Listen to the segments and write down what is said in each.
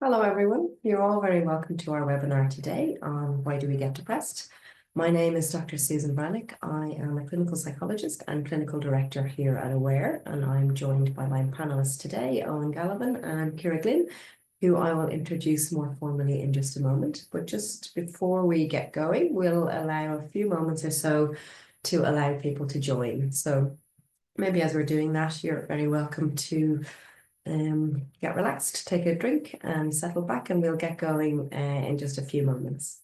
Hello, everyone. You're all very welcome to our webinar today on why do we get depressed. My name is Dr. Susan Brannick. I am a clinical psychologist and clinical director here at Aware, and I'm joined by my panelists today, Eoin Galavan and Ciara Glynn, who I will introduce more formally in just a moment. But just before we get going, we'll allow a few moments or so to allow people to join. So maybe as we're doing that, you're very welcome to get relaxed, take a drink and settle back, and we'll get going in just a few moments.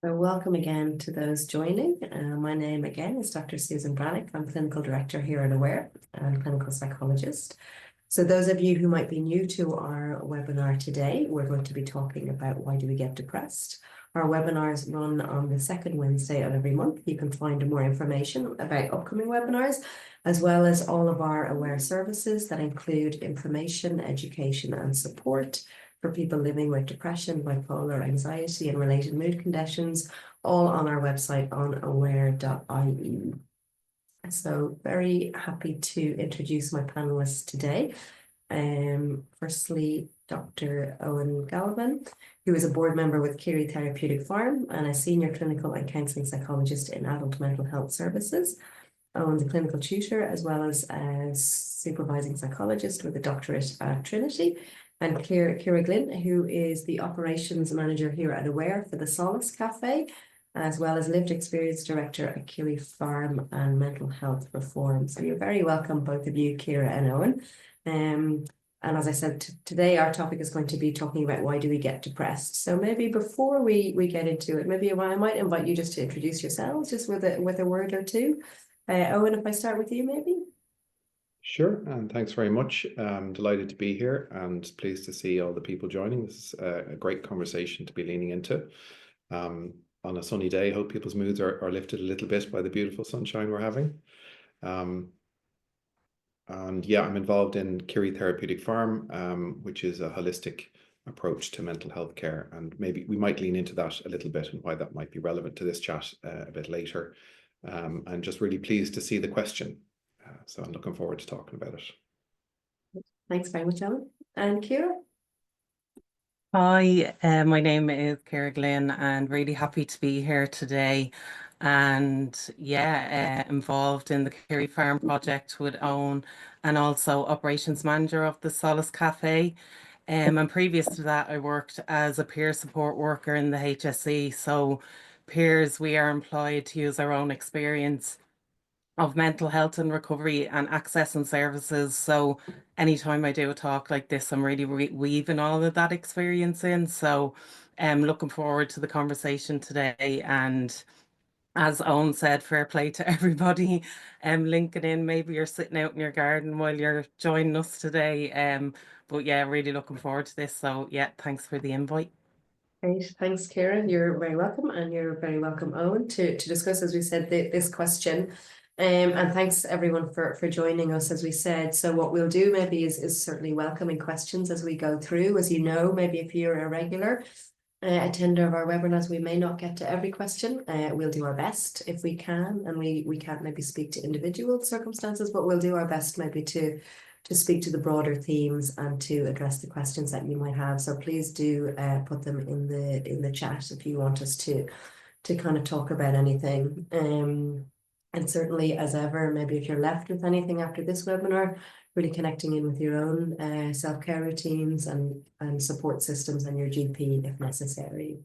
So welcome again to those joining. My name again is Dr. Susan Brannick. I'm clinical director here at Aware and clinical psychologist. So those of you who might be new to our webinar today, we're going to be talking about why do we get depressed. Our webinars run on the second Wednesday of every month. You can find more information about upcoming webinars, as well as all of our Aware services that include information, education, and support for people living with depression, bipolar, anxiety, and related mood conditions, all on our website on aware.ie. So very happy to introduce my panelists today. Firstly, Dr. Eoin Galavan, who is a board member with Ciara Therapeutic Farm and a senior clinical and counselling psychologist in adult mental health services. Eoin's a clinical tutor as well as a supervising psychologist with a doctorate at Trinity. And Ciara Glynn, who is the operations manager here at Aware for the Solace Café, as well as lived experience director at Ciara Farm and mental health reform. So you're very welcome, both of you, Ciara and Eoin. And as I said, today our topic is going to be talking about why do we get depressed. So maybe before we get into it, maybe I might invite you just to introduce yourselves, just with a word or two. Eoin, if I start with you, maybe. Sure, and thanks very much. I'm delighted to be here and pleased to see all the people joining. This is a great conversation to be leaning into. On a sunny day, hope people's moods are lifted a little bit by the beautiful sunshine we're having. And yeah, I'm involved in Ciara Therapeutic Farm, which is a holistic approach to mental health care. And maybe we might lean into that a little bit and why that might be relevant to this chat a bit later. And just really pleased to see the question. So I'm looking forward to talking about it. Thanks very much, Eoin. And Ciara? Hi, my name is Ciara Glynn and really happy to be here today. And yeah, involved in the Ciara Farm project with Eoin and also operations manager of the Solace Café. And previous to that, I worked as a peer support worker in the HSE. So peers, we are employed to use our own experience of mental health and recovery and access and services. So anytime I do a talk like this, I'm really weaving all of that experience in. So I'm looking forward to the conversation today. And as Eoin said, fair play to everybody linking in. Maybe you're sitting out in your garden while you're joining us today. But yeah, really looking forward to this. So yeah, thanks for the invite. Great, thanks, Ciara. You're very welcome, and you're very welcome, Eoin, to discuss, as we said, this question. And thanks everyone for joining us, as we said. So what we'll do maybe is certainly welcoming questions as we go through. As you know, maybe if you're a regular attender of our webinars, we may not get to every question. We'll do our best if we can, and we can't maybe speak to individual circumstances, but we'll do our best maybe to speak to the broader themes and to address the questions that you might have. So please do put them in the chat if you want us to kind of talk about anything. And certainly, as ever, maybe if you're left with anything after this webinar, really connecting in with your own self-care routines and support systems and your GP if necessary.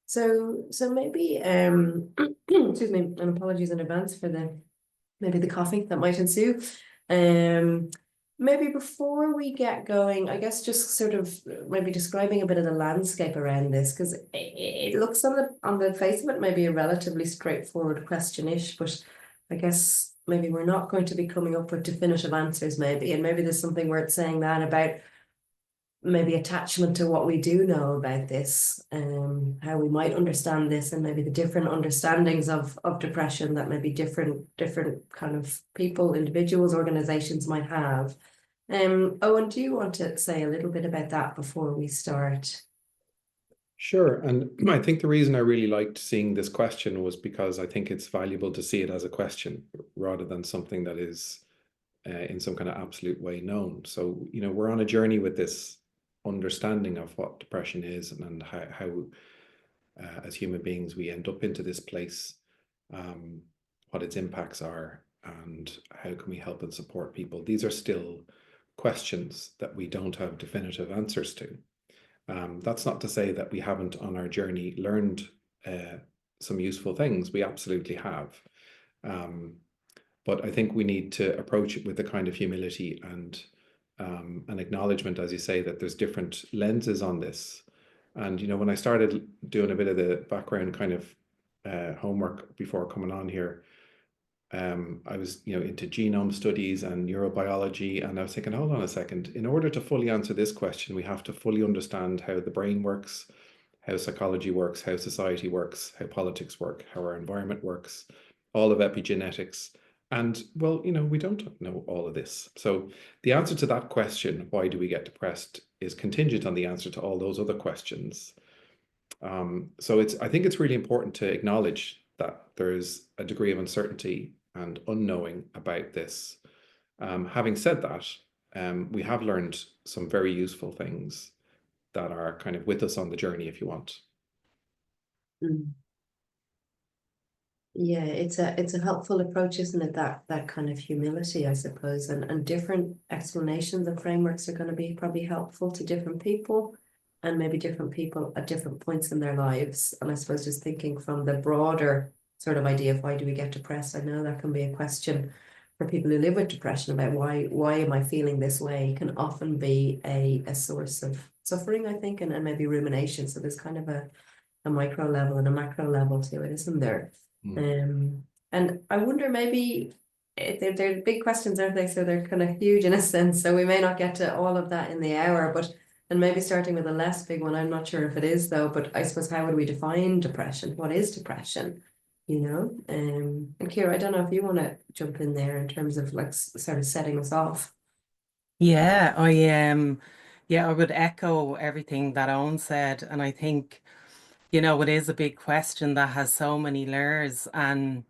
So maybe, excuse me, and apologies in advance for the coughing that might ensue. Maybe before we get going, I guess just sort of maybe describing a bit of the landscape around this, because it looks on the face of it maybe a relatively straightforward question-ish, but I guess maybe we're not going to be coming up with definitive answers maybe, and maybe there's something worth saying that about maybe attachment to what we do know about this, how we might understand this, and maybe the different understandings of depression that maybe different kind of people, individuals, organizations might have. Eoin, do you want to say a little bit about that before we start? Sure. And I think the reason I really liked seeing this question was because I think it's valuable to see it as a question rather than something that is in some kind of absolute way known. So, you know, we're on a journey with this understanding of what depression is and how as human beings, we end up into this place, what its impacts are, and how can we help and support people. These are still questions that we don't have definitive answers to. That's not to say that we haven't on our journey learned some useful things. We absolutely have. But I think we need to approach it with a kind of humility and an acknowledgement, as you say, that there's different lenses on this. And, you know, when I started doing a bit of the background kind of homework before coming on here, I was, you know, into genome studies and neurobiology, and I was thinking, hold on a second, in order to fully answer this question, we have to fully understand how the brain works, how psychology works, how society works, how politics work, how our environment works, all of epigenetics. And well, you know, we don't know all of this. So the answer to that question, why do we get depressed, is contingent on the answer to all those other questions. So I think it's really important to acknowledge that there's a degree of uncertainty and unknowing about this. Having said that, we have learned some very useful things that are kind of with us on the journey, if you want. Mm. Yeah, it's a helpful approach, isn't it? That kind of humility, I suppose, and different explanations and frameworks are going to be probably helpful to different people, and maybe different people at different points in their lives. And I suppose just thinking from the broader sort of idea of why do we get depressed, I know that can be a question for people who live with depression about why am I feeling this way, can often be a source of suffering, I think, and maybe rumination. So there's kind of a micro level and a macro level to it, isn't there? And I wonder maybe they're big questions, aren't they? So they're kind of huge in a sense. So we may not get to all of that in the hour, but and maybe starting with a less big one. I'm not sure if it is though, but I suppose how would we define depression? What is depression? You know, and Ciara, I don't know if you want to jump in there in terms of like sort of setting us off. Yeah, I would echo everything that Owen said, and I think, you know, it is a big question that has so many layers, and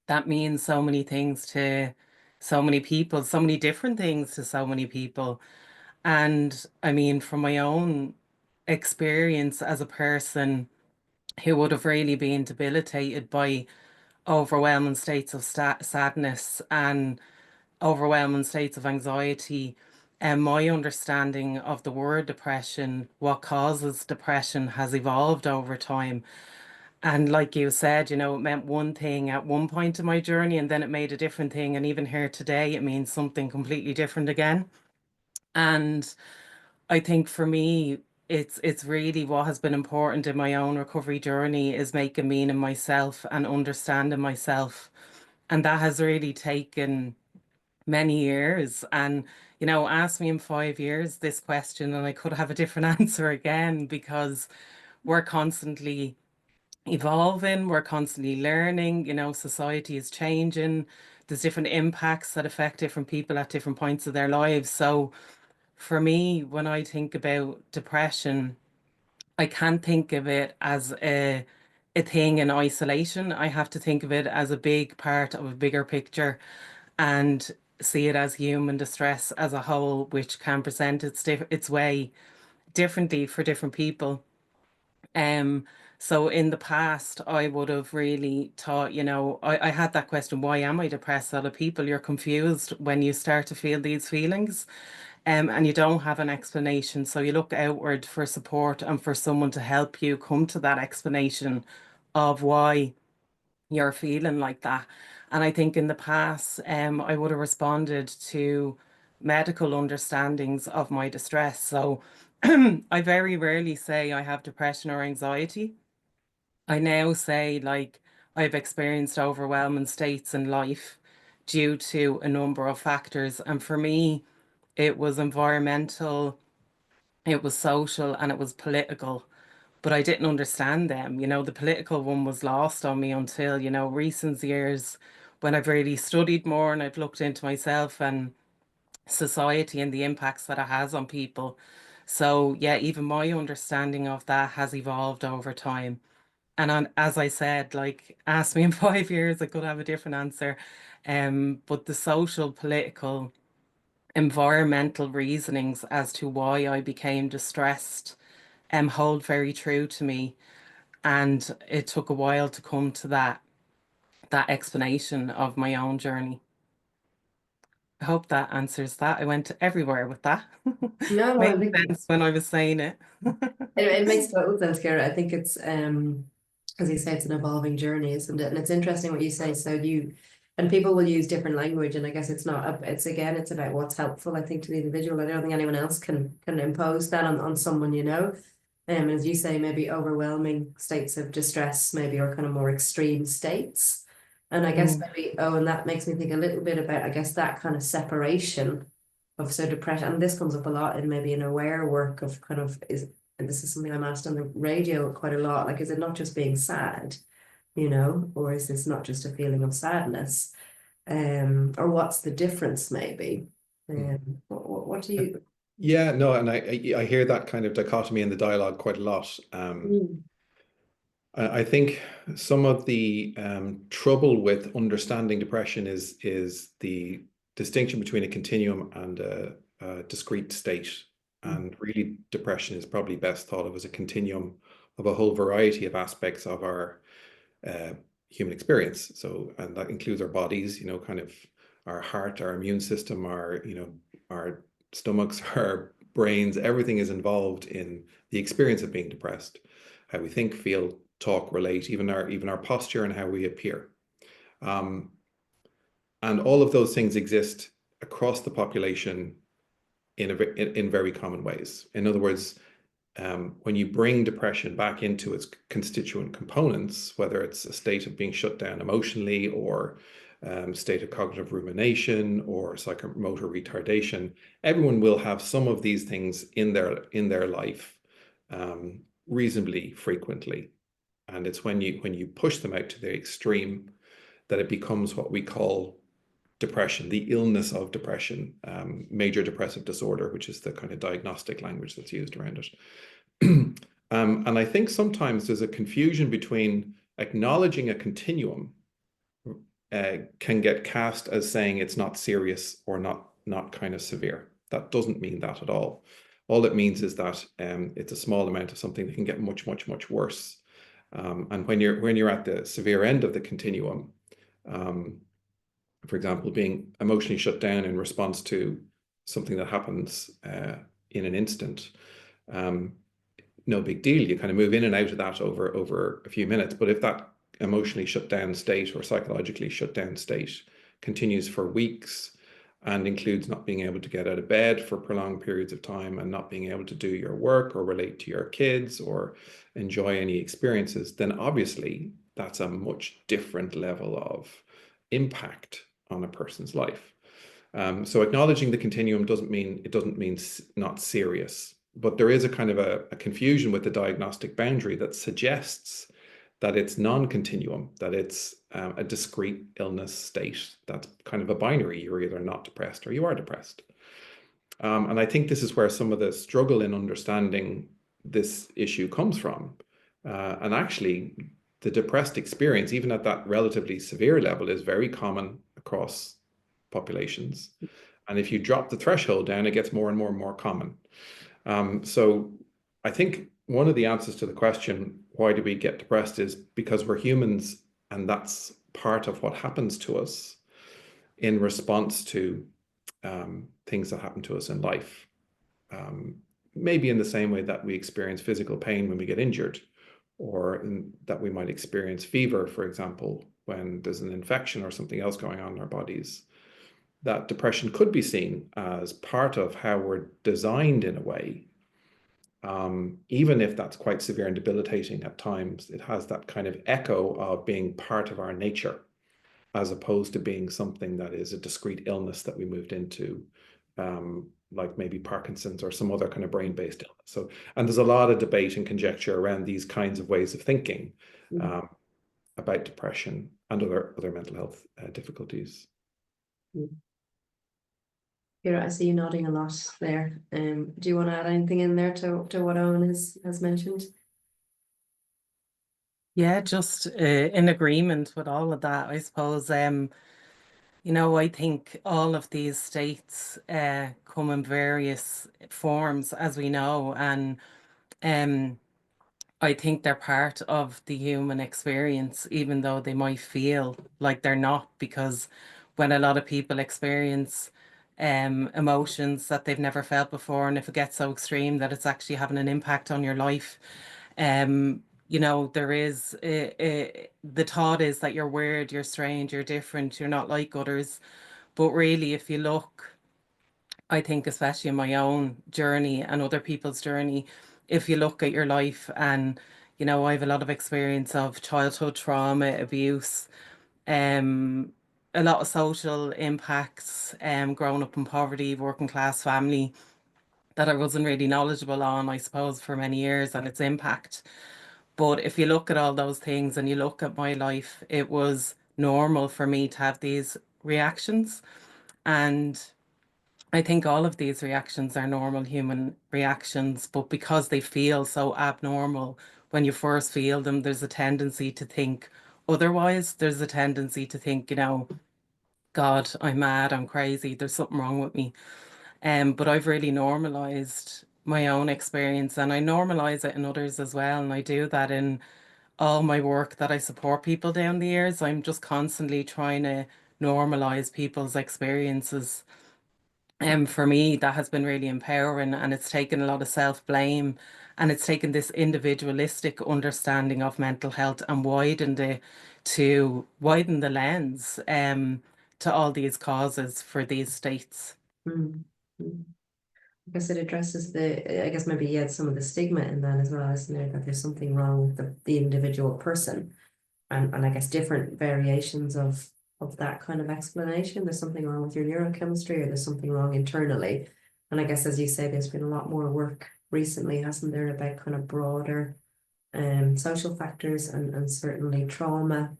that means so many things to so many people, so many different things to so many people. And I mean, from my own experience as a person who would have really been debilitated by overwhelming states of sadness and overwhelming states of anxiety, and my understanding of the word depression, what causes depression, has evolved over time. And like you said, you know, it meant one thing at one point in my journey, and then it made a different thing. And even here today, it means something completely different again. And I think for me, it's really what has been important in my own recovery journey is making meaning myself and understanding myself. And that has really taken many years. And, you know, ask me in 5 years this question, and I could have a different answer again, because we're constantly evolving, we're constantly learning, you know, society is changing. There's different impacts that affect different people at different points of their lives. So for me, when I think about depression, I can't think of it as a thing in isolation. I have to think of it as a big part of a bigger picture and see it as human distress as a whole, which can present its way differently for different people. Um, so in the past, I would have really thought, you know, I had that question, why am I depressed? A lot of people, you're confused when you start to feel these feelings, and you don't have an explanation. So you look outward for support and for someone to help you come to that explanation of why you're feeling like that. And I think in the past, I would have responded to medical understandings of my distress. So I very rarely say I have depression or anxiety. I now say, like, I've experienced overwhelming states in life due to a number of factors. And for me, it was environmental it was social, and it was political. But I didn't understand them. The political one was lost on me until, recent years, when I've really studied more and I've looked into myself and society and the impacts that it has on people. So yeah, even my understanding of that has evolved over time. And as I said, like, ask me in 5 years, I could have a different answer. But the social, political, environmental reasonings as to why I became distressed hold very true to me. And it took a while to come to that explanation of my own journey. I hope that answers that. I went everywhere with that. No, no, I Made think sense when I was saying it. it makes total sense, Ciara. I think it's as you say, it's an evolving journey, isn't it? And it's interesting what you say. So and people will use different language, and I guess it's not it's again, it's about what's helpful, I think, to the individual. I don't think anyone else can impose that on someone, and as you say, maybe overwhelming states of distress, maybe, or kind of more extreme states. And I guess Mm, maybe, oh, and that makes me think a little bit about, I guess, that kind of separation of, so depression, and this comes up a lot in maybe an aware work of kind of, and this is something I'm asked on the radio quite a lot, like, is it not just being sad, or is this not just a feeling of sadness? Or what's the difference maybe? What do you? Yeah, no, and I hear that kind of dichotomy in the dialogue quite a lot. Mm, I think some of the trouble with understanding depression is the distinction between a continuum and a discrete state. And really, depression is probably best thought of as a continuum of a whole variety of aspects of our uh, human experience. So, and that includes our bodies, kind of our heart, our immune system, our stomachs, our brains, everything is involved in the experience of being depressed. How we think, feel, talk, relate, even our posture and how we appear. Um, and all of those things exist across the population in very common ways. In other words, when you bring depression back into its constituent components, whether it's a state of being shut down emotionally, or state of cognitive rumination, or psychomotor retardation, everyone will have some of these things in their life reasonably frequently. And it's when you push them out to the extreme that it becomes what we call depression, the illness of depression, major depressive disorder, which is the kind of diagnostic language that's used around it. And I think sometimes there's a confusion between acknowledging a continuum can get cast as saying it's not serious or not kind of severe. That doesn't mean that at all. All it means is that it's a small amount of something that can get much, much, much worse. And when you're at the severe end of the continuum, for example, being emotionally shut down in response to something that happens in an instant, no big deal. You kind of move in and out of that over a few minutes. But if that emotionally shut down state or psychologically shut down state continues for weeks and includes not being able to get out of bed for prolonged periods of time, and not being able to do your work or relate to your kids or enjoy any experiences, then obviously that's a much different level of impact on a person's life. So acknowledging the continuum doesn't mean not serious, but there is a kind of a confusion with the diagnostic boundary that suggests that it's non-continuum, that it's a discrete illness state that's kind of a binary. You're either not depressed or you are depressed. And I think this is where some of the struggle in understanding this issue comes from. And actually, the depressed experience, even at that relatively severe level, is very common across populations. And if you drop the threshold down, it gets more and more and more common. So I think one of the answers to the question, why do we get depressed, is because we're humans, and that's part of what happens to us in response to things that happen to us in life. Maybe in the same way that we experience physical pain when we get injured, or that we might experience fever, for example, when there's an infection or something else going on in our bodies. That depression could be seen as part of how we're designed in a way. Even if that's quite severe and debilitating at times, it has that kind of echo of being part of our nature, as opposed to being something that is a discrete illness that we moved into like maybe Parkinson's or some other kind of brain-based illness. So, and there's a lot of debate and conjecture around these kinds of ways of thinking about depression and other mental health difficulties. Ciara, I see you nodding a lot there. Do you want to add anything in there to what Eoin has mentioned? Yeah, just in agreement with all of that, I suppose. You know, I think all of these states come in various forms, as we know, and I think they're part of the human experience, even though they might feel like they're not, because when a lot of people experience emotions that they've never felt before, and if it gets so extreme that it's actually having an impact on your life, you know, there is the thought is that you're weird, you're strange, you're different, you're not like others. But really, if you look, I think, especially in my own journey and other people's journey, if you look at your life and, you know, I have a lot of experience of childhood trauma, abuse, um, a lot of social impacts, growing up in poverty, working class family that I wasn't really knowledgeable on, I suppose, for many years and its impact. But if you look at all those things and you look at my life, it was normal for me to have these reactions. And I think all of these reactions are normal human reactions, but because they feel so abnormal when you first feel them, there's a tendency to think otherwise. There's a tendency to think, you know, God, I'm mad, I'm crazy, there's something wrong with me. But I've really normalized my own experience and I normalize it in others as well. And I do that in all my work that I support people down the years. I'm just constantly trying to normalize people's experiences. For me, that has been really empowering and it's taken a lot of self-blame and it's taken this individualistic understanding of mental health and widen the lens to all these causes for these states. Mm. I guess it addresses I guess maybe some of the stigma in that as well, isn't there? That there's something wrong with the individual person and I guess different variations of that kind of explanation. There's something wrong with your neurochemistry or there's something wrong internally. And I guess, as you say, there's been a lot more work recently, hasn't there, about kind of broader social factors and certainly trauma.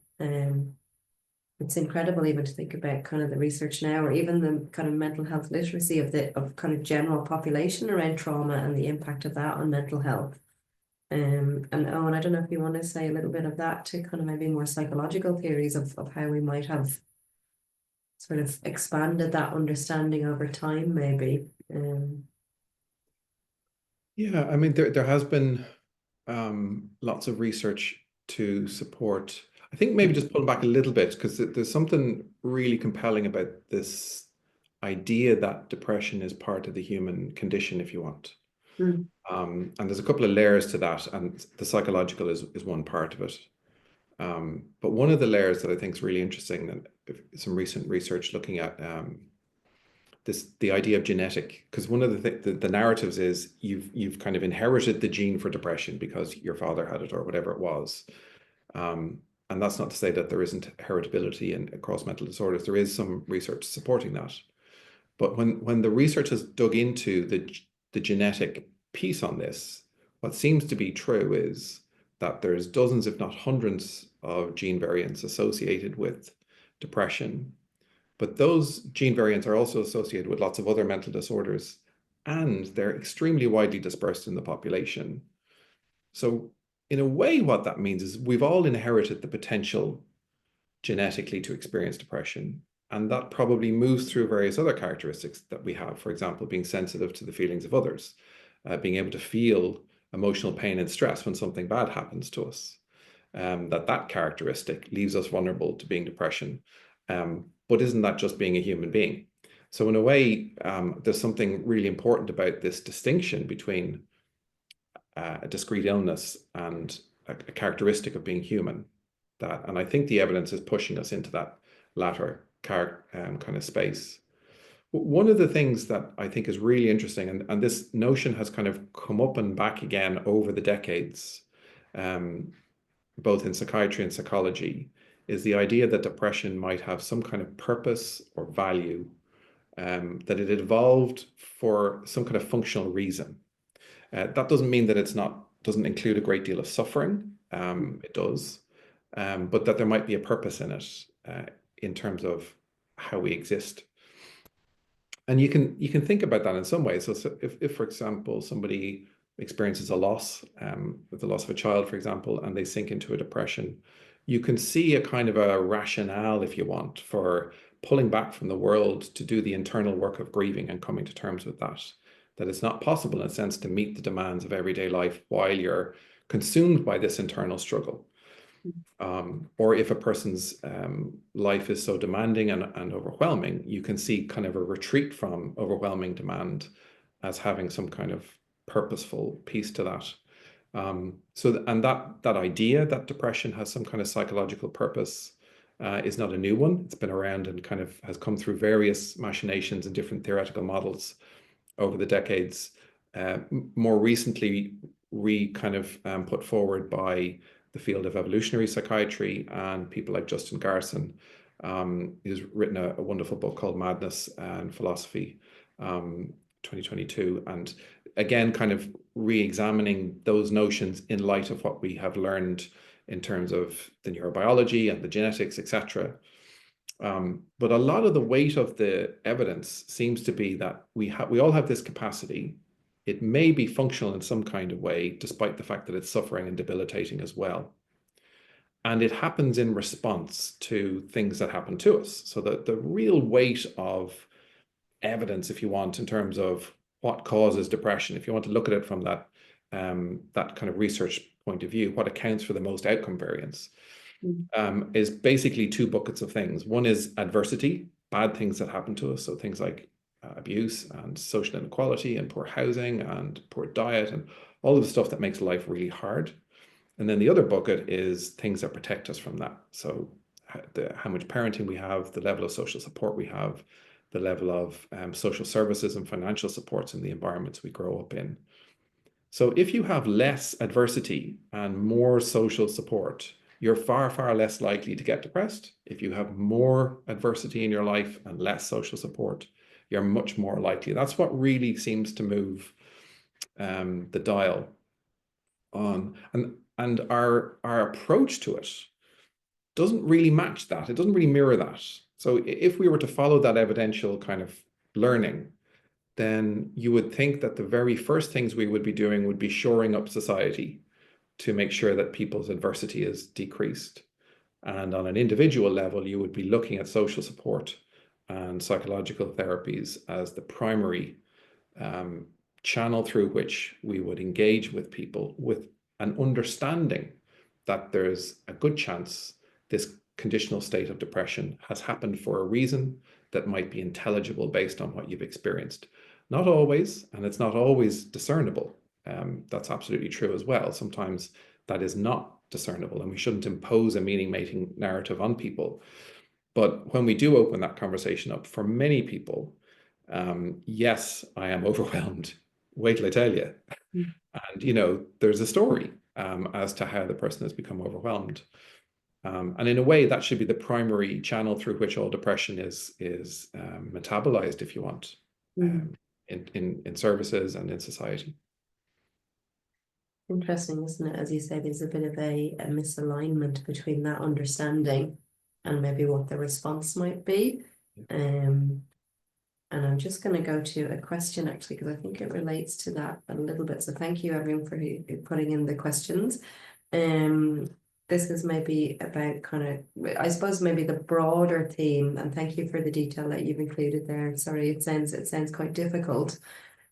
It's incredible even to think about kind of the research now, or even the kind of mental health literacy of kind of general population around trauma and the impact of that on mental health. And Eoin, I don't know if you want to say a little bit of that to kind of maybe more psychological theories of how we might have sort of expanded that understanding over time, maybe. Yeah, I mean, there has been lots of research to support. I think maybe just pull back a little bit because there's something really compelling about this idea that depression is part of the human condition, if you want. And there's a couple of layers to that, and the psychological is one part of it. But one of the layers that I think is really interesting, and some recent research looking at the idea of genetic, because one of the narratives is you've kind of inherited the gene for depression because your father had it or whatever it was. And that's not to say that there isn't heritability across mental disorders. There is some research supporting that. But when the research has dug into the genetic piece on this, what seems to be true is that there's dozens, if not hundreds, of gene variants associated with depression. But those gene variants are also associated with lots of other mental disorders, and they're extremely widely dispersed in the population. So in a way, what that means is we've all inherited the potential genetically to experience depression. And that probably moves through various other characteristics that we have. For example, being sensitive to the feelings of others, being able to feel emotional pain and stress when something bad happens to us. That characteristic leaves us vulnerable to being depression. But isn't that just being a human being? So in a way, there's something really important about this distinction between a discrete illness and a characteristic of being human. And I think the evidence is pushing us into that latter kind of space. One of the things that I think is really interesting, and this notion has kind of come up and back again over the decades, both in psychiatry and psychology, is the idea that depression might have some kind of purpose or value that it evolved for some kind of functional reason. That doesn't mean that doesn't include a great deal of suffering. It does, but that there might be a purpose in it in terms of how we exist. And you can think about that in some ways. So if for example, somebody experiences a loss, with the loss of a child, for example, and they sink into a depression, you can see a kind of a rationale, if you want, for pulling back from the world to do the internal work of grieving and coming to terms with that. That it's not possible, in a sense, to meet the demands of everyday life while you're consumed by this internal struggle. Or if a person's life is so demanding and overwhelming, you can see kind of a retreat from overwhelming demand as having some kind of purposeful piece to that. And that idea that depression has some kind of psychological purpose is not a new one. It's been around and kind of has come through various machinations and different theoretical models over the decades. More recently, kind of put forward by the field of evolutionary psychiatry and people like Justin Garson. He's written a wonderful book called Madness and Philosophy, 2022. And again, kind of re-examining those notions in light of what we have learned in terms of the neurobiology and the genetics, etc. But a lot of the weight of the evidence seems to be that we all have this capacity. It may be functional in some kind of way, despite the fact that it's suffering and debilitating as well. And it happens in response to things that happen to us. So the real weight of evidence, if you want, in terms of what causes depression, if you want to look at it from that kind of research point of view, what accounts for the most outcome variance, is basically two buckets of things. One is adversity, bad things that happen to us. So things like abuse and social inequality and poor housing and poor diet and all of the stuff that makes life really hard. And then the other bucket is things that protect us from that. So how much parenting we have, the level of social support we have, the level of social services and financial supports in the environments we grow up in. So if you have less adversity and more social support, you're far, far less likely to get depressed. If you have more adversity in your life and less social support, you're much more likely. That's what really seems to move the dial on. And our approach to it doesn't really match that. It doesn't really mirror that. So if we were to follow that evidential kind of learning, then you would think that the very first things we would be doing would be shoring up society to make sure that people's adversity is decreased. And on an individual level, you would be looking at social support and psychological therapies as the primary channel through which we would engage with people with an understanding that there's a good chance this conditional state of depression has happened for a reason that might be intelligible based on what you've experienced. Not always, and it's not always discernible. That's absolutely true as well. Sometimes that is not discernible, and we shouldn't impose a meaning-making narrative on people. But when we do open that conversation up, for many people, yes, I am overwhelmed. Wait till I tell you. And, there's a story as to how the person has become overwhelmed. And in a way, that should be the primary channel through which all depression is metabolized, if you want, in services and in society. Interesting, isn't it? As you say, there's a bit of a misalignment between that understanding and maybe what the response might be. And I'm just going to go to a question, actually, because I think it relates to that a little bit. So thank you, everyone, for putting in the questions. This is maybe about kind of, I suppose, maybe the broader theme, and thank you for the detail that you've included there. Sorry, it sounds quite difficult.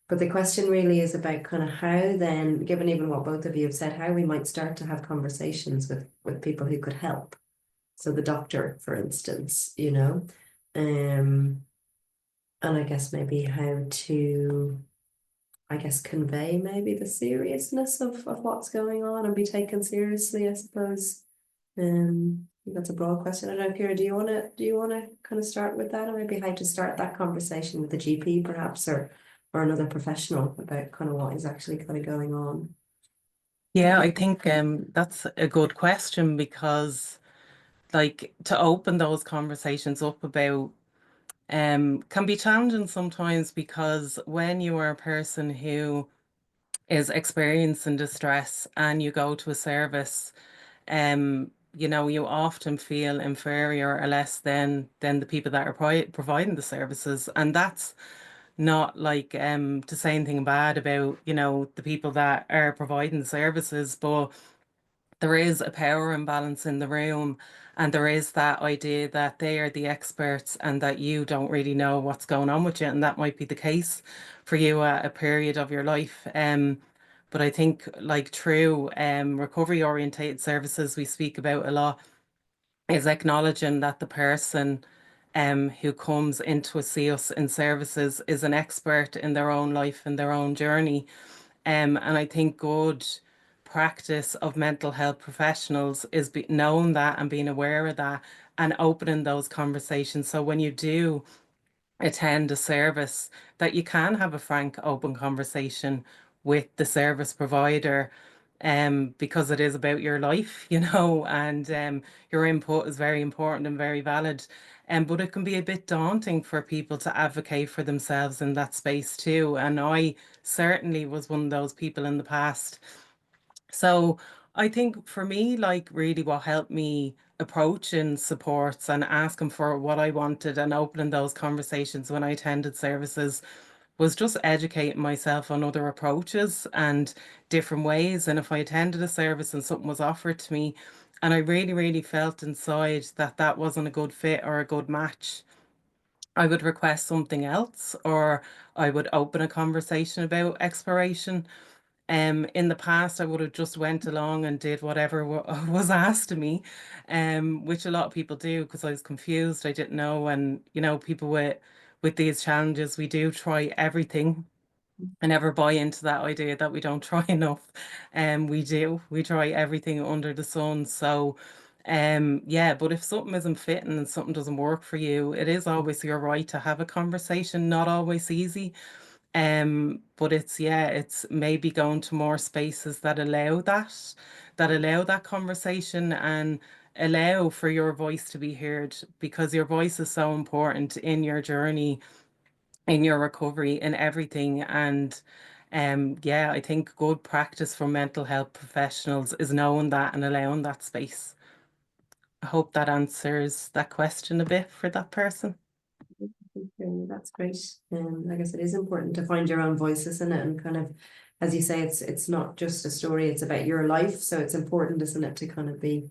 But the question really is about kind of how then, given even what both of you have said, how we might start to have conversations with people who could help. So the doctor, for instance, and I guess maybe how to, convey maybe the seriousness of what's going on and be taken seriously, I suppose. I think that's a broad question. I don't know, Ciara, do you wanna kind of start with that, or maybe how to start that conversation with the GP perhaps, or another professional about kind of what is actually kind of going on? Yeah, I think that's a good question, because like to open those conversations up about can be challenging sometimes, because when you are a person who is experiencing distress and you go to a service, you know, you often feel inferior or less than the people that are providing the services. And that's not like to say anything bad about, you know, the people that are providing the services, but there is a power imbalance in the room, and there is that idea that they are the experts and that you don't really know what's going on with you. And that might be the case for you at a period of your life. But I think, like, true recovery orientated services we speak about a lot is acknowledging that the person who comes in to see us in services is an expert in their own life and their own journey. And I think good practice of mental health professionals is knowing that and being aware of that and opening those conversations. So when you do attend a service, that you can have a frank, open conversation with the service provider, because it is about your life, you know, and your input is very important and very valid. But it can be a bit daunting for people to advocate for themselves in that space too. And I certainly was one of those people in the past. So I think for me, like, really what helped me approaching supports and asking for what I wanted and opening those conversations when I attended services was just educating myself on other approaches and different ways. And if I attended a service and something was offered to me and I really, really felt inside that that wasn't a good fit or a good match, I would request something else, or I would open a conversation about exploration. In the past, I would have just went along and did whatever was asked of me, which a lot of people do, because I was confused. I didn't know, and you know, people with these challenges, we do try everything. I never buy into that idea that we don't try enough. We do. We try everything under the sun. So, yeah, but if something isn't fitting and something doesn't work for you, it is always your right to have a conversation. Not always easy. But it's, yeah, it's maybe going to more spaces that allow that conversation and allow for your voice to be heard, because your voice is so important in your journey, in your recovery, in everything. And yeah, I think good practice for mental health professionals is knowing that and allowing that space. I hope that answers that question a bit for that person. That's great. I guess it is important to find your own voices in it, and kind of, as you say, it's not just a story, it's about your life. So it's important, isn't it, to kind of be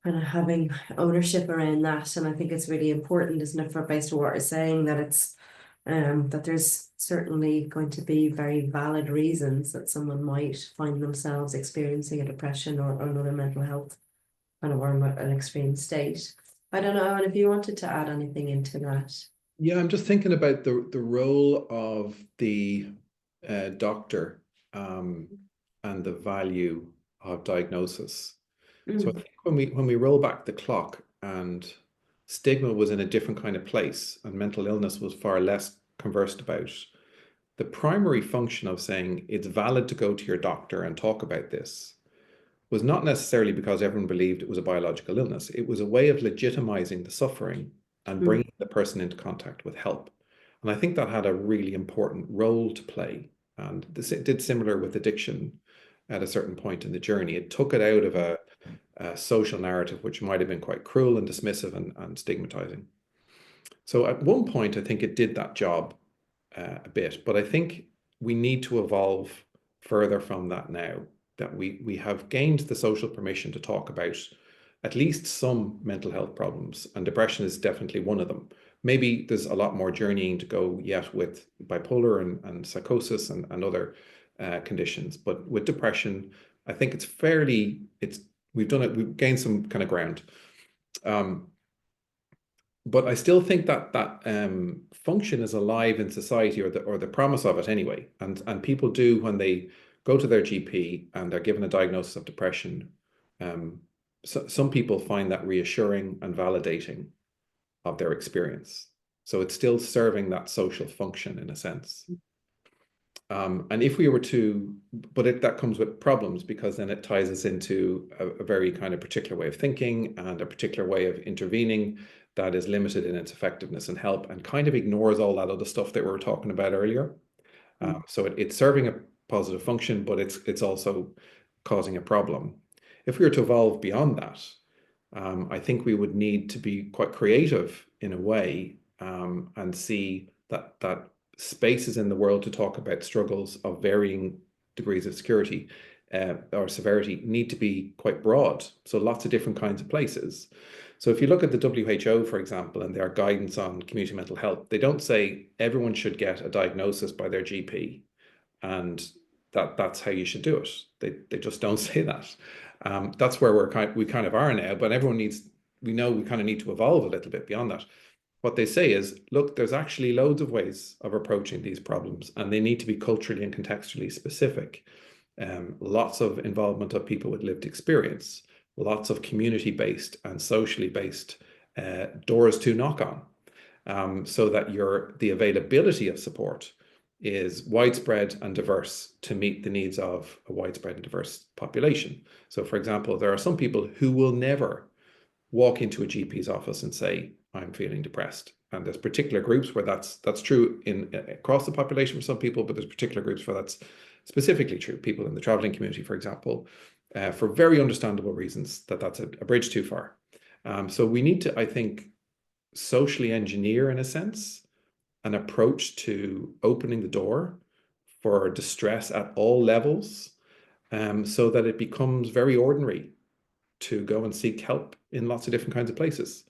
kind of having ownership around that. And I think it's really important, isn't it, for based on what you're saying, that it's that there's certainly going to be very valid reasons that someone might find themselves experiencing a depression or another mental health kind of, or an extreme state. I don't know, Eoin, if you wanted to add anything into that. Yeah, I'm just thinking about the role of the doctor and the value of diagnosis. So I think when we roll back the clock and stigma was in a different kind of place and mental illness was far less conversed about, the primary function of saying it's valid to go to your doctor and talk about this was not necessarily because everyone believed it was a biological illness. It was a way of legitimizing the suffering and bringing the person into contact with help. And I think that had a really important role to play. And this, it did similar with addiction at a certain point in the journey. It took it out of a social narrative, which might have been quite cruel and dismissive and stigmatizing. So at one point, I think it did that job a bit, but I think we need to evolve further from that now, that we have gained the social permission to talk about at least some mental health problems, and depression is definitely one of them. Maybe there's a lot more journeying to go yet with bipolar and psychosis and other conditions, but with depression, I think we've gained some kind of ground. But I still think that function is alive in society, or the promise of it anyway. And people do, when they go to their GP and they're given a diagnosis of depression, some people find that reassuring and validating of their experience. So it's still serving that social function in a sense. And if we were to, but that comes with problems, because then it ties us into a very kind of particular way of thinking and a particular way of intervening that is limited in its effectiveness and help, and kind of ignores all that other stuff that we were talking about earlier. So it's serving a positive function, but it's also causing a problem. If we were to evolve beyond that, I think we would need to be quite creative in a way, and see that spaces in the world to talk about struggles of varying degrees of security or severity need to be quite broad. So lots of different kinds of places. So if you look at the WHO, for example, and their guidance on community mental health, they don't say everyone should get a diagnosis by their GP and that's how you should do it. They just don't say that. That's where we kind of are now, but we know we kind of need to evolve a little bit beyond that. What they say is, look, there's actually loads of ways of approaching these problems, and they need to be culturally and contextually specific. Lots of involvement of people with lived experience, lots of community-based and socially based doors to knock on, so that the availability of support is widespread and diverse to meet the needs of a widespread and diverse population. So, for example, there are some people who will never walk into a GP's office and say, I'm feeling depressed. And there's particular groups where that's true across the population for some people, but there's particular groups where that's specifically true. People in the traveling community, for example, for very understandable reasons, that's a bridge too far. So we need to, I think, socially engineer, in a sense, an approach to opening the door for distress at all levels, so that it becomes very ordinary to go and seek help in lots of different kinds of places.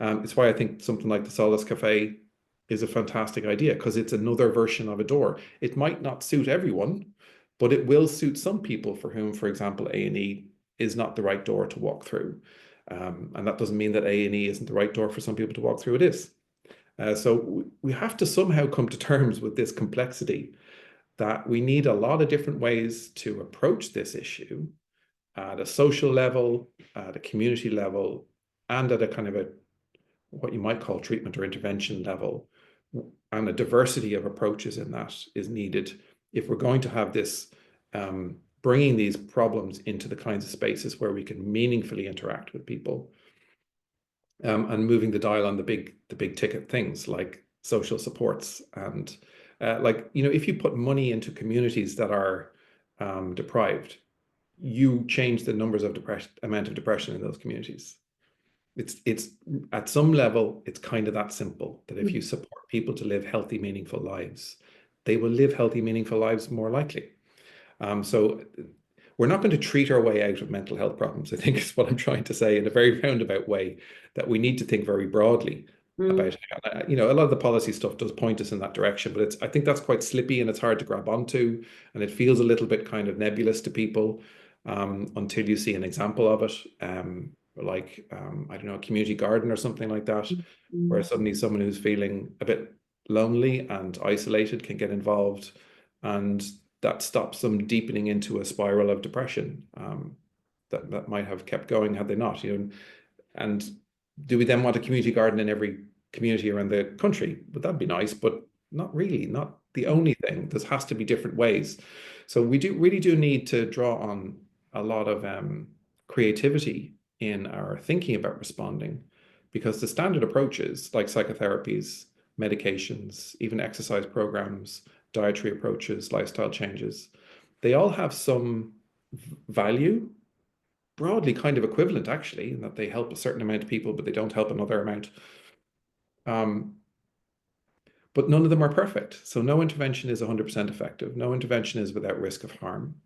It's why I think something like the Solace Café is a fantastic idea, because it's another version of a door. It might not suit everyone, but it will suit some people for whom, for example, A&E is not the right door to walk through. And that doesn't mean that A&E isn't the right door for some people to walk through. It is. So we have to somehow come to terms with this complexity, that we need a lot of different ways to approach this issue at a social level, at a community level, and at a kind of what you might call treatment or intervention level. And a diversity of approaches in that is needed if we're going to have this, bringing these problems into the kinds of spaces where we can meaningfully interact with people, and moving the dial on the big ticket things like social supports. And if you put money into communities that are deprived, you change the numbers of amount of depression in those communities. It's at some level, it's kind of that simple, that if you support people to live healthy, meaningful lives, they will live healthy, meaningful lives more likely. So we're not going to treat our way out of mental health problems, I think is what I'm trying to say, in a very roundabout way, that we need to think very broadly about, a lot of the policy stuff does point us in that direction, but I think that's quite slippy and it's hard to grab onto, and it feels a little bit kind of nebulous to people until you see an example of it. I don't know, a community garden or something like that, where suddenly someone who's feeling a bit lonely and isolated can get involved, and that stops them deepening into a spiral of depression that might have kept going had they not. And do we then want a community garden in every community around the country? But that'd be nice, but not really, not the only thing. There has to be different ways. So we really do need to draw on a lot of creativity in our thinking about responding, because the standard approaches like psychotherapies, medications, even exercise programs, dietary approaches, lifestyle changes, they all have some value, broadly kind of equivalent actually, in that they help a certain amount of people, but they don't help another amount. But none of them are perfect. So no intervention is 100% effective. No intervention is without risk of harm.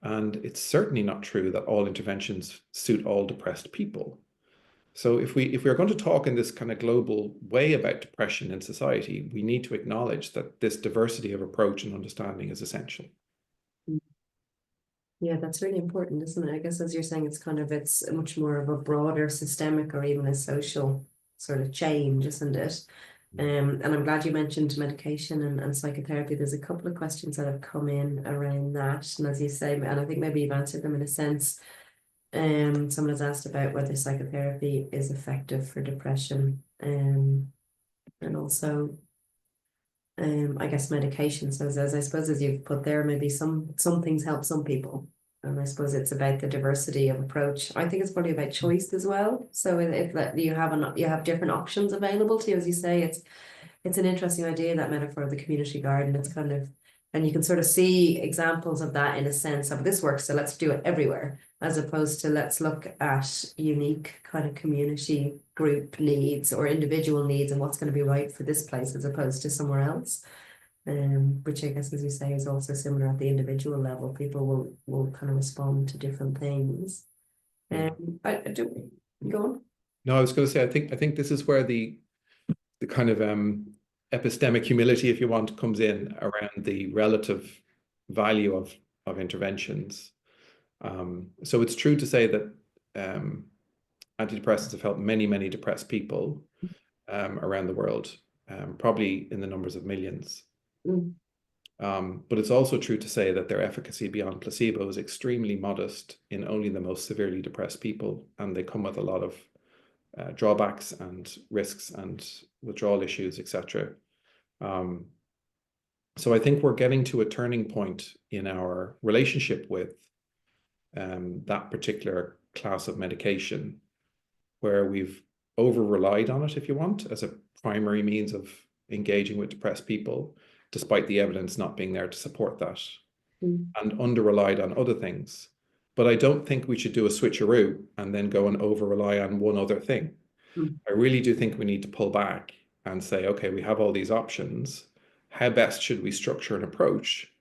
And it's certainly not true that all interventions suit all depressed people. So if we're going to talk in this kind of global way about depression in society, we need to acknowledge that this diversity of approach and understanding is essential. Yeah, that's really important, isn't it? I guess as you're saying, it's much more of a broader systemic or even a social sort of change, isn't it? And I'm glad you mentioned medication and psychotherapy. There's a couple of questions that have come in around that. And as you say, and I think maybe you've answered them in a sense. Someone has asked about whether psychotherapy is effective for depression. And also, I guess medication. So as I suppose as you've put there, maybe some things help some people And I suppose it's about the diversity of approach. I think it's probably about choice as well. So if that you have different options available to you, as you say, it's an interesting idea, that metaphor of the community garden. It's kind of, and you can sort of see examples of that in a sense of this works, so let's do it everywhere, as opposed to let's look at unique kind of community group needs or individual needs and what's going to be right for this place as opposed to somewhere else. Which I guess, as you say, is also similar at the individual level. People will kind of respond to different things. I do go on. No, I was going to say, I think this is where the kind of epistemic humility, if you want, comes in around the relative value of interventions. So it's true to say that antidepressants have helped many depressed people around the world, probably in the numbers of millions. But it's also true to say that their efficacy beyond placebo is extremely modest in only the most severely depressed people, and they come with a lot of drawbacks and risks and withdrawal issues, etc. So I think we're getting to a turning point in our relationship with that particular class of medication, where we've over-relied on it, if you want, as a primary means of engaging with depressed people, despite the evidence not being there to support that, and under-relied on other things. But I don't think we should do a switcheroo and then go and over-rely on one other thing. I really do think we need to pull back and say, okay, we have all these options. How best should we structure an approach?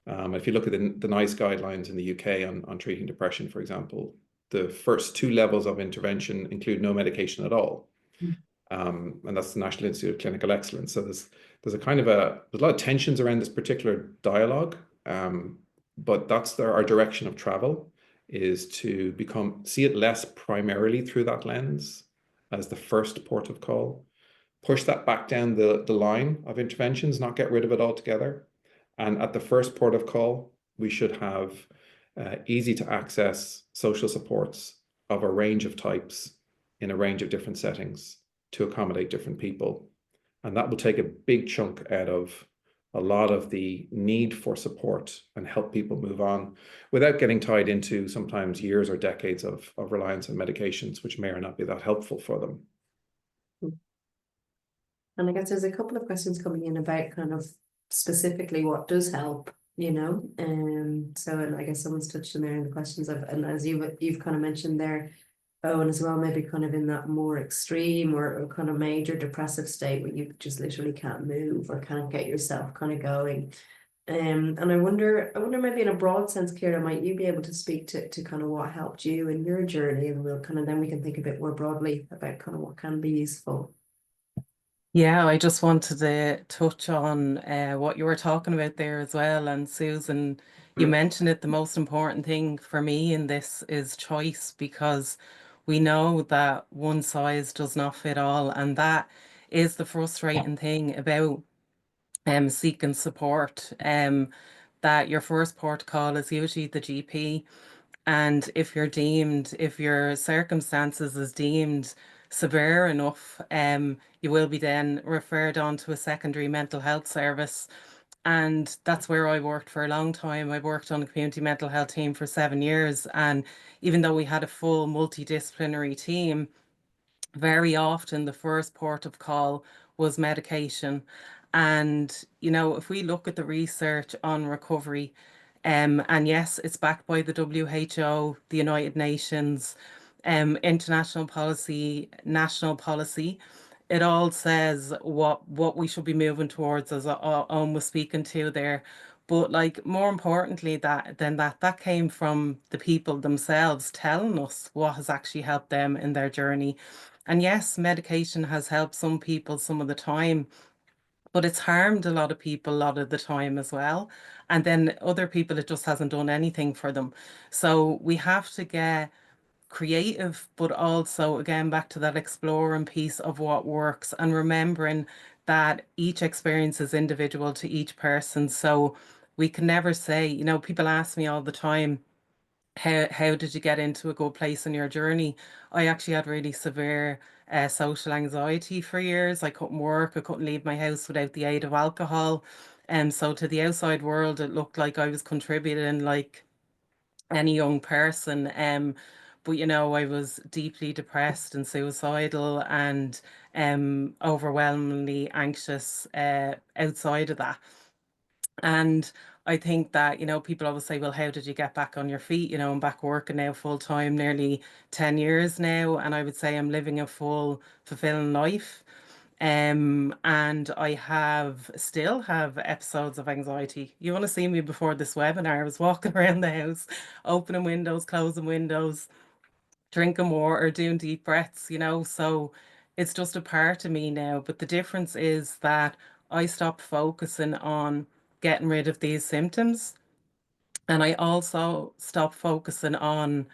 If you look at the NICE guidelines in the UK on treating depression, for example, the first 2 levels of intervention include no medication at all. And that's the National Institute of Clinical Excellence. So there's a kind of there's a lot of tensions around this particular dialogue, but that's our direction of travel, is to see it less primarily through that lens as the first port of call, push that back down the line of interventions, not get rid of it altogether. And at the first port of call, we should have easy to access social supports of a range of types in a range of different settings to accommodate different people. And that will take a big chunk out of a lot of the need for support and help people move on without getting tied into sometimes years or decades of reliance on medications, which may or not be that helpful for them. And I guess there's a couple of questions coming in about kind of specifically what does help, you know. So, and I guess someone's touched on there in the questions of, and as you've kind of mentioned there, Eoin, as well, maybe kind of in that more extreme or kind of major depressive state where you just literally can't move or can't get yourself kind of going. And I wonder maybe in a broad sense, Ciara, might you be able to speak to kind of what helped you in your journey, and we'll kind of then we can think a bit more broadly about kind of what can be useful. Yeah, I just wanted to touch on what you were talking about there as well. And Susan, you mentioned it, the most important thing for me in this is choice, because we know that one size does not fit all. And that is the frustrating thing about seeking support. That your first port of call is usually the GP. And if your circumstances is deemed severe enough, you will be then referred on to a secondary mental health service. And that's where I worked for a long time. I worked on a community mental health team for 7 years. And even though we had a full multidisciplinary team, very often the first port of call was medication. And, you know, if we look at the research on recovery, and yes, it's backed by the WHO, the United Nations, international policy, national policy. It all says what we should be moving towards, as Eoin was speaking to there. But like more importantly that came from the people themselves telling us what has actually helped them in their journey. And yes, medication has helped some people some of the time, but it's harmed a lot of people a lot of the time as well. And then other people, it just hasn't done anything for them. So we have to get creative, but also again back to that exploring piece of what works and remembering that each experience is individual to each person. So we can never say, you know, people ask me all the time, how did you get into a good place in your journey? I actually had really severe social anxiety for years. I couldn't work, I couldn't leave my house without the aid of alcohol. And so to the outside world, it looked like I was contributing like any young person. But you know, I was deeply depressed and suicidal and overwhelmingly anxious outside of that. And I think that, you know, people always say, well, how did you get back on your feet? You know, I'm back working now full time, nearly 10 years now. And I would say I'm living a full, fulfilling life. And I still have episodes of anxiety. You want to see me before this webinar? I was walking around the house, opening windows, closing windows, drinking water, doing deep breaths, you know. So it's just a part of me now. But the difference is that I stopped focusing on getting rid of these symptoms. And I also stopped focusing on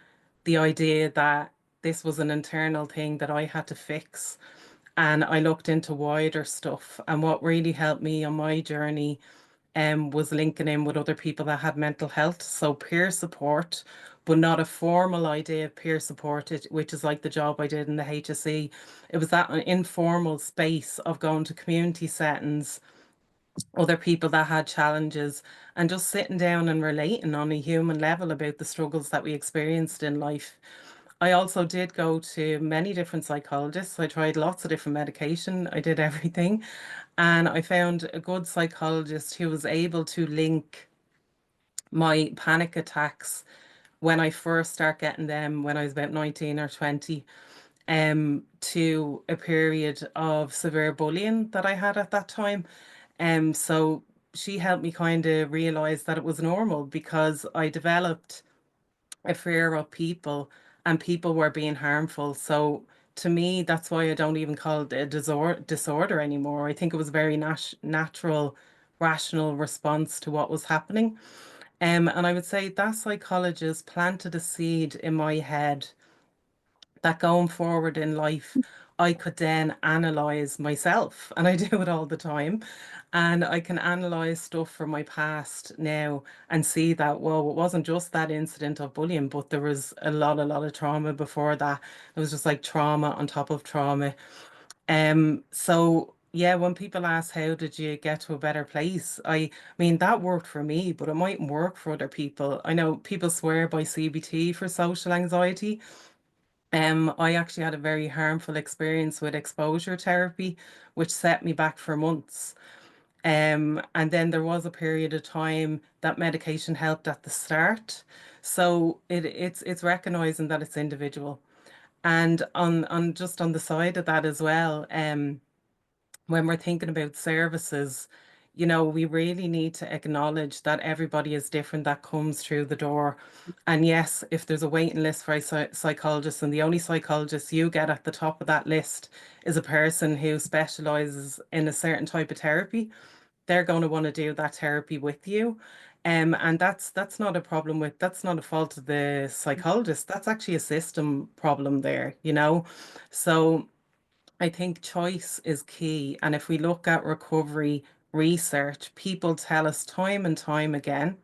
the idea that this was an internal thing that I had to fix. And I looked into wider stuff. And what really helped me on my journey was linking in with other people that had mental health. So peer support, but not a formal idea of peer support, which is like the job I did in the HSE. It was that informal space of going to community settings, other people that had challenges, and just sitting down and relating on a human level about the struggles that we experienced in life. I also did go to many different psychologists. I tried lots of different medication. I did everything. And I found a good psychologist who was able to link my panic attacks when I first start getting them when I was about 19 or 20 to a period of severe bullying that I had at that time. So she helped me kind of realize that it was normal because I developed a fear of people and people were being harmful. So to me, that's why I don't even call it a disorder anymore. I think it was a very natural, rational response to what was happening. And I would say that psychologist planted a seed in my head that going forward in life, I could then analyze myself. And I do it all the time. And I can analyze stuff from my past now and see that, well, it wasn't just that incident of bullying, but there was a lot of trauma before that. It was just like trauma on top of trauma. So yeah, when people ask how did you get to a better place, I mean that worked for me, but it mightn't work for other people. I know people swear by CBT for social anxiety. I actually had a very harmful experience with exposure therapy, which set me back for months. And then there was a period of time that medication helped at the start. So it's recognizing that it's individual. And on just on the side of that as well, when we're thinking about services, you know, we really need to acknowledge that everybody is different that comes through the door. And yes, if there's a waiting list for a psychologist and the only psychologist you get at the top of that list is a person who specializes in a certain type of therapy, they're going to want to do that therapy with you. And that's not a problem with, that's not a fault of the psychologist. That's actually a system problem there, you know? So I think choice is key. And if we look at recovery research, people tell us time and time again,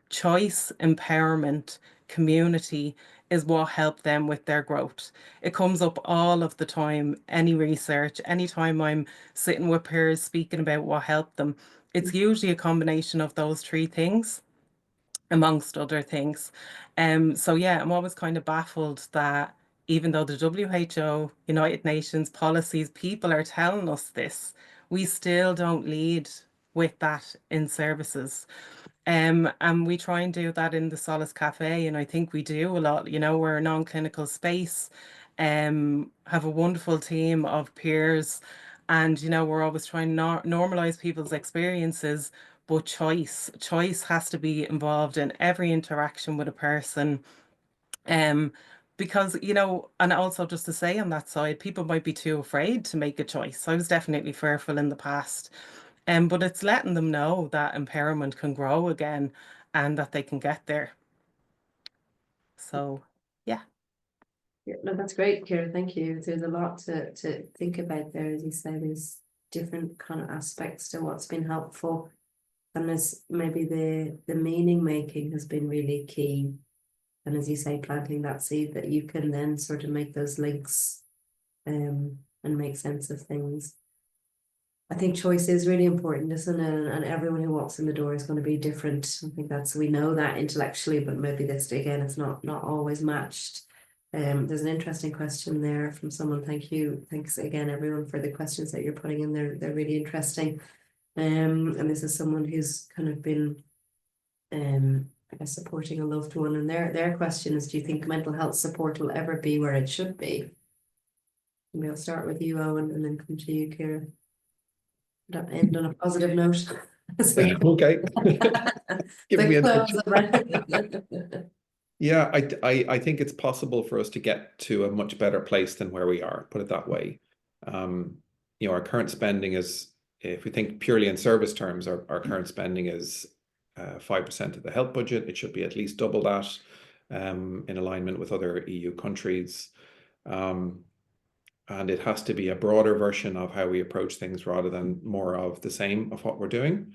choice, empowerment, community is what helped them with their growth. It comes up all of the time, any research, anytime I'm sitting with peers speaking about what helped them, it's usually a combination of those three things amongst other things. So yeah, I'm always kind of baffled that even though the WHO, United Nations policies, people are telling us this, we still don't lead with that in services. And we try and do that in the Solace Café, and I think we do a lot. You know, we're a non-clinical space, have a wonderful team of peers, and you know, we're always trying to normalize people's experiences, but choice has to be involved in every interaction with a person. Um, because, you know, and also just to say on that side, people might be too afraid to make a choice. I was definitely fearful in the past. But it's letting them know that empowerment can grow again and that they can get there. So, yeah. Yeah, no, that's great, Ciara. Thank you. There's a lot to think about there, as you say. There's different kind of aspects to what's been helpful, and there's maybe the meaning making has been really key. And as you say, planting that seed that you can then sort of make those links, and make sense of things. I think choice is really important, isn't it? And everyone who walks in the door is going to be different. I think we know that intellectually, but maybe this, again, it's not always matched. There's an interesting question there from someone. Thank you. Thanks again, everyone, for the questions that you're putting in there. They're really interesting. And this is someone who's kind of been, I guess, supporting a loved one. And their question is, do you think mental health support will ever be where it should be? Maybe I'll start with you, Eoin, and then come to you, Ciara. End on a positive note. Okay. Give me attention. Yeah, I think it's possible for us to get to a much better place than where we are, put it that way. You know, our current spending is, if we think purely in service terms, our current spending is 5% of the health budget. It should be at least double that, in alignment with other EU countries. And it has to be a broader version of how we approach things rather than more of the same of what we're doing.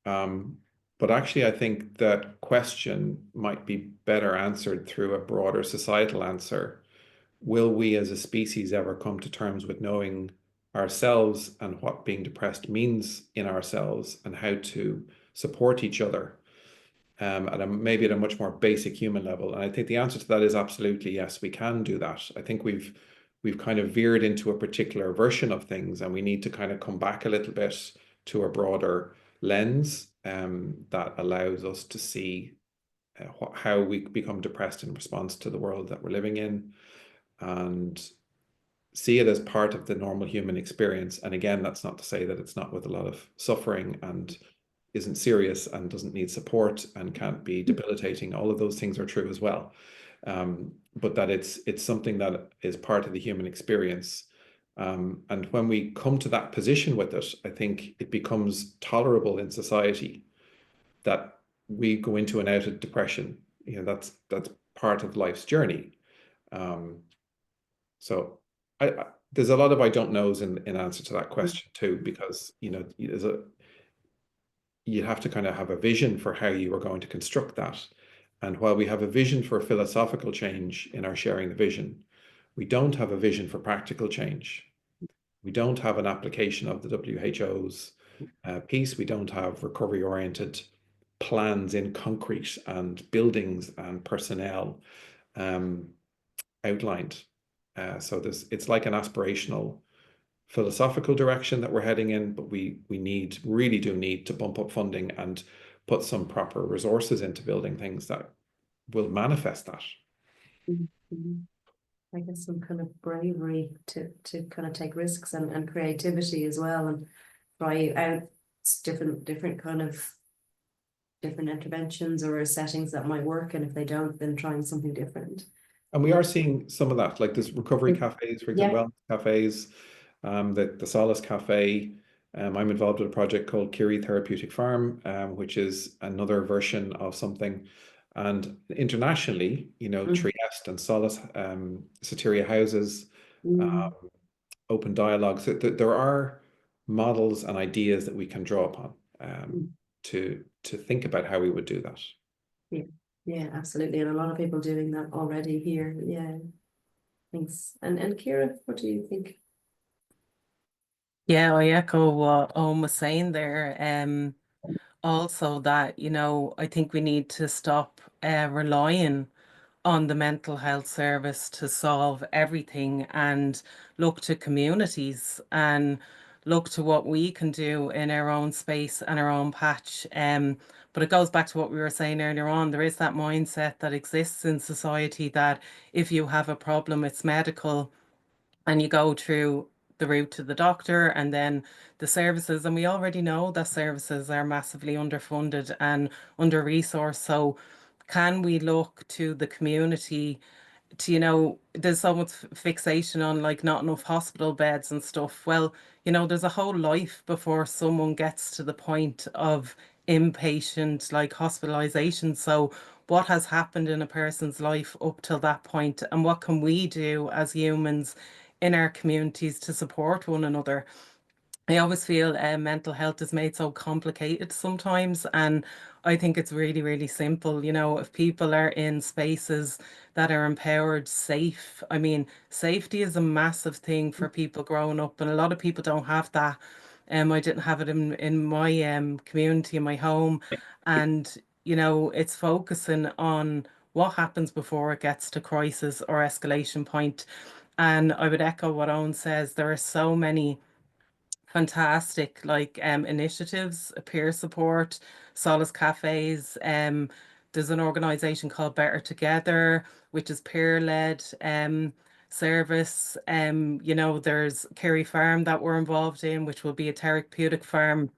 But actually, I think that question might be better answered through a broader societal answer. Will we as a species ever come to terms with knowing ourselves and what being depressed means in ourselves and how to support each other, maybe at a much more basic human level? And I think the answer to that is absolutely yes, we can do that. I think we've kind of veered into a particular version of things, and we need to kind of come back a little bit to a broader lens that allows us to see how we become depressed in response to the world that we're living in, and see it as part of the normal human experience. And again, that's not to say that it's not with a lot of suffering and isn't serious and doesn't need support and can't be debilitating. All of those things are true as well. But that it's something that is part of the human experience. And when we come to that position with it, I think it becomes tolerable in society that we go into and out of depression. You know, that's part of life's journey. So there's a lot of I don't knows in answer to that question too, because you know you have to kind of have a vision for how you are going to construct that. And while we have a vision for philosophical change in our sharing the vision, we don't have a vision for practical change. We don't have an application of the WHO's piece. We don't have recovery-oriented plans in concrete and buildings and personnel outlined. So it's like an aspirational philosophical direction that we're heading in, but we really do need to bump up funding and put some proper resources into building things that will manifest that. I guess some kind of bravery to kind of take risks and creativity as well, and try out different kind of different interventions or settings that might work, and if they don't, then trying something different. And we are seeing some of that, like there's recovery cafes, for example, wellness cafes, the Solace Café. I'm involved with a project called Curie Therapeutic Farm, which is another version of something. And internationally, you know, Trieste and Solace, Pieta houses, open dialogues. There are models and ideas that we can draw upon to think about how we would do that. Yeah, absolutely. And a lot of people doing that already here. Yeah. Thanks. And Ciara, what do you think? Yeah, I echo what Eoin was saying there. Also that, you know, I think we need to stop relying on the mental health service to solve everything and look to communities and look to what we can do in our own space and our own patch. But it goes back to what we were saying earlier on. There is that mindset that exists in society that if you have a problem, it's medical, and you go through the route to the doctor and then the services. And we already know that services are massively underfunded and under-resourced. So can we look to the community to, you know, there's so much fixation on like not enough hospital beds and stuff. Well, you know, there's a whole life before someone gets to the point of inpatient like hospitalization. So what has happened in a person's life up till that point, and what can we do as humans in our communities to support one another? I always feel mental health is made so complicated sometimes, and I think it's really, really simple. You know, if people are in spaces that are empowered, safe. I mean, safety is a massive thing for people growing up, and a lot of people don't have that. I didn't have it in my community, in my home. And, you know, it's focusing on what happens before it gets to crisis or escalation point. And I would echo what Owen says. There are so many fantastic initiatives, peer support, Solace cafes. There's an organization called Better Together, which is peer-led service. You know, there's Kerry Farm that we're involved in, which will be a therapeutic farm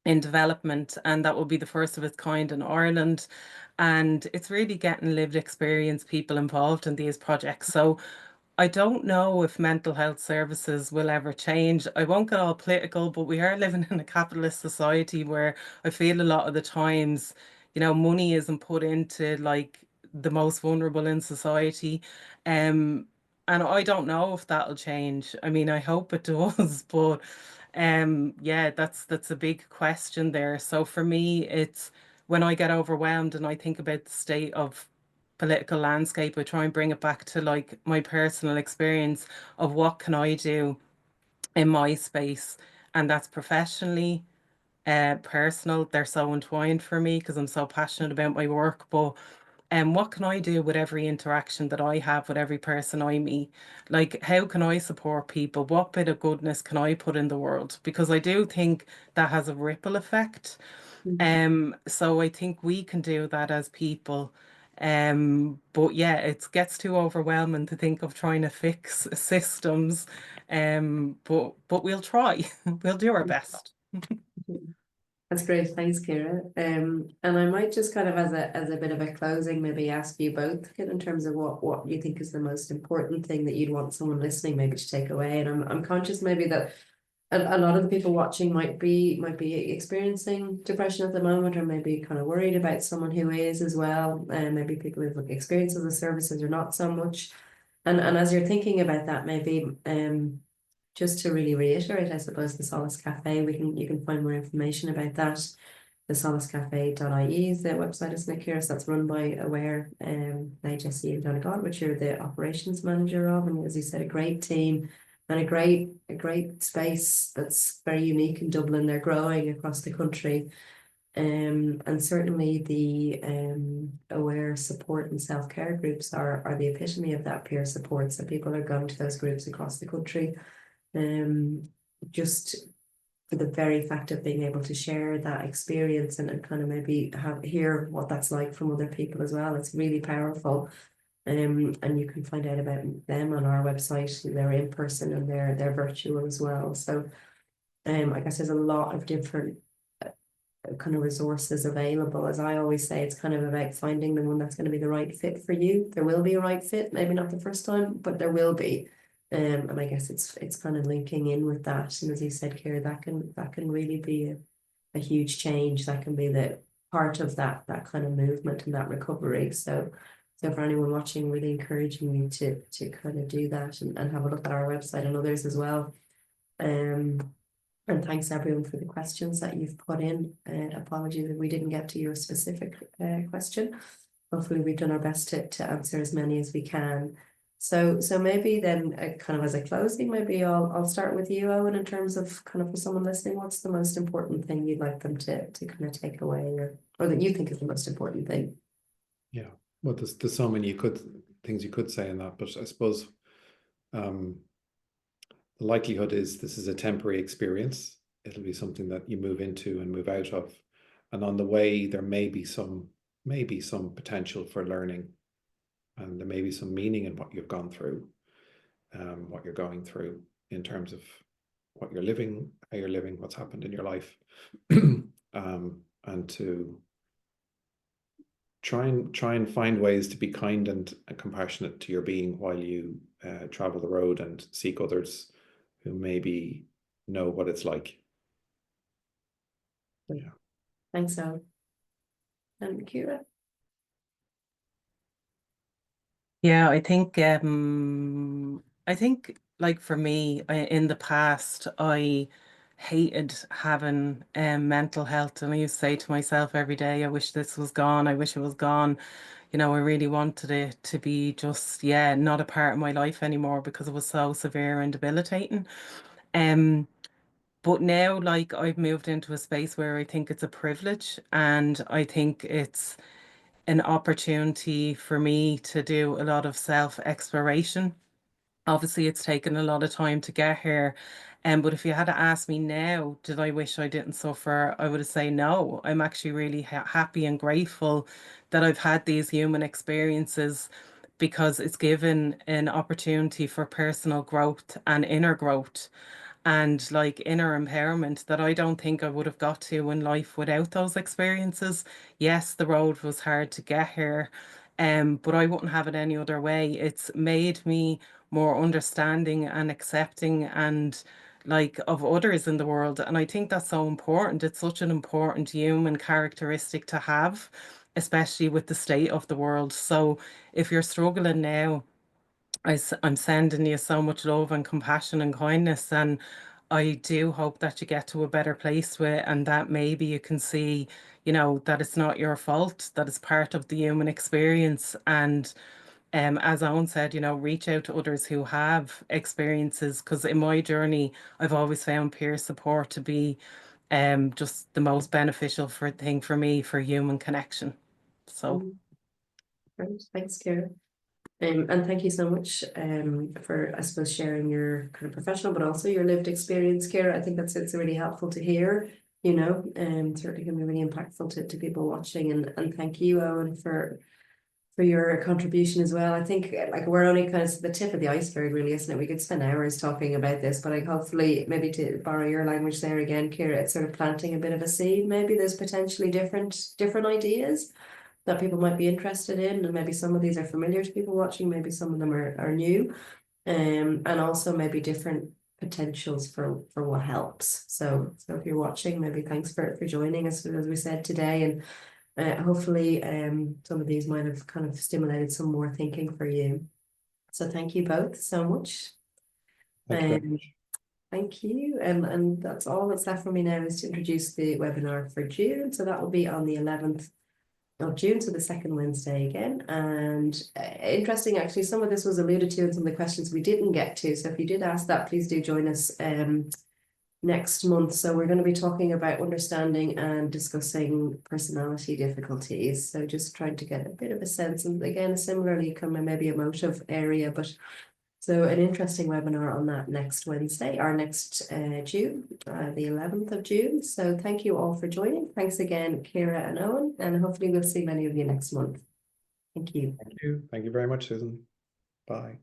in development, and that will be the first of its kind in Ireland. And it's really getting lived experience people involved in these projects. So I don't know if mental health services will ever change. I won't get all political, but we are living in a capitalist society where I feel a lot of the times, you know, money isn't put into like the most vulnerable in society. Um, and I don't know if that'll change. I mean, I hope it does, but yeah, that's a big question there. So for me, it's when I get overwhelmed and I think about the state of political landscape, I try and bring it back to like my personal experience of what can I do in my space, and that's professionally, personal. They're so entwined for me because I'm so passionate about my work. But what can I do with every interaction that I have with every person I meet? Like, how can I support people? What bit of goodness can I put in the world? Because I do think that has a ripple effect. So I think we can do that as people. But yeah, it gets too overwhelming to think of trying to fix systems. But we'll try. We'll do our best. That's great. Thanks, Ciara. And I might just kind of as a bit of a closing, maybe ask you both in terms of what you think is the most important thing that you'd want someone listening maybe to take away. And I'm conscious maybe that a lot of the people watching might be experiencing depression at the moment, or maybe kind of worried about someone who is as well. And maybe people who've experienced the services or not so much. And as you're thinking about that, maybe just to really reiterate, I suppose the Solace Cafe, you can find more information about that. The solacecafe.ie is the website, isn't it, Ciara? So that's run by Aware, HSE and Donegal, which you're the operations manager of, and as you said, a great team and a great space that's very unique in Dublin. They're growing across the country. And certainly the Aware support and self-care groups are the epitome of that peer support. So people are going to those groups across the country. Just for the very fact of being able to share that experience and kind of maybe hear what that's like from other people as well. It's really powerful. And you can find out about them on our website. They're in person and they're virtual as well. So I guess there's a lot of different kind of resources available. As I always say, it's kind of about finding the one that's going to be the right fit for you. There will be a right fit, maybe not the first time, but there will be. And I guess it's kind of linking in with that. And as you said, Ciara, that can really be a huge change. That can be the part of that kind of movement and that recovery. So for anyone watching, really encouraging you to kind of do that and have a look at our website and others as well. And thanks everyone for the questions that you've put in. Apologies if we didn't get to your specific question. Hopefully we've done our best to answer as many as we can. So maybe then kind of as a closing, maybe I'll start with you, Eoin, in terms of kind of for someone listening, what's the most important thing you'd like them to kind of take away or that you think is the most important thing? Yeah, well, there's so many things you could say in that, but I suppose the likelihood is this is a temporary experience. It'll be something that you move into and move out of. And on the way, there may be some potential for learning, and there may be some meaning in what you've gone through, what you're going through in terms of what you're living, how you're living, what's happened in your life. And to try and find ways to be kind and compassionate to your being while you travel the road and seek others who maybe know what it's like. Yeah. Thanks, Eoin. And Ciara? Yeah, I think like for me in the past I hated having mental health, and I used to say to myself every day, I wish this was gone, I wish it was gone. You know, I really wanted it to be just, yeah, not a part of my life anymore because it was so severe and debilitating. Um But now, like, I've moved into a space where I think it's a privilege, and I think it's an opportunity for me to do a lot of self-exploration. Obviously, it's taken a lot of time to get here. But if you had to ask me now, did I wish I didn't suffer? I would say no. I'm actually really happy and grateful that I've had these human experiences, because it's given an opportunity for personal growth and inner growth, and like inner empowerment that I don't think I would have got to in life without those experiences. Yes, the road was hard to get here, but I wouldn't have it any other way. It's made me more understanding and accepting and like of others in the world. And I think that's so important. It's such an important human characteristic to have, especially with the state of the world. So if you're struggling now, I'm sending you so much love and compassion and kindness, and I do hope that you get to a better place with it, and that maybe you can see, that it's not your fault, that it's part of the human experience. And as Owen said, reach out to others who have experiences, because in my journey, I've always found peer support to be just the most beneficial thing for me for human connection. So. Great. Thanks, Ciara. And thank you so much for, I suppose, sharing your kind of professional, but also your lived experience, Ciara. I think it's really helpful to hear, certainly can be really impactful to people watching. And thank you, Eoin, for your contribution as well. I think like we're only kind of the tip of the iceberg, really, isn't it? We could spend hours talking about this, but like hopefully, maybe to borrow your language there again, Ciara, it's sort of planting a bit of a seed. Maybe there's potentially different ideas that people might be interested in, and maybe some of these are familiar to people watching, maybe some of them are new, and also maybe different potentials for what helps. So if you're watching, maybe thanks for joining us, as we said today, and hopefully some of these might have kind of stimulated some more thinking for you. So thank you both so much. Thank you. And that's all that's left for me now, is to introduce the webinar for June. So that will be on the 11th of June, so the second Wednesday again. And interesting, actually, some of this was alluded to in some of the questions we didn't get to. So if you did ask that, please do join us next month. So we're going to be talking about understanding and discussing personality difficulties. So just trying to get a bit of a sense, and again, similarly, kind of maybe emotive area, but so an interesting webinar on that next Wednesday, or next June, the 11th of June. So thank you all for joining. Thanks again, Ciara and Eoin, and hopefully we'll see many of you next month. Thank you. Thank you. Thank you very much, Susan. Bye.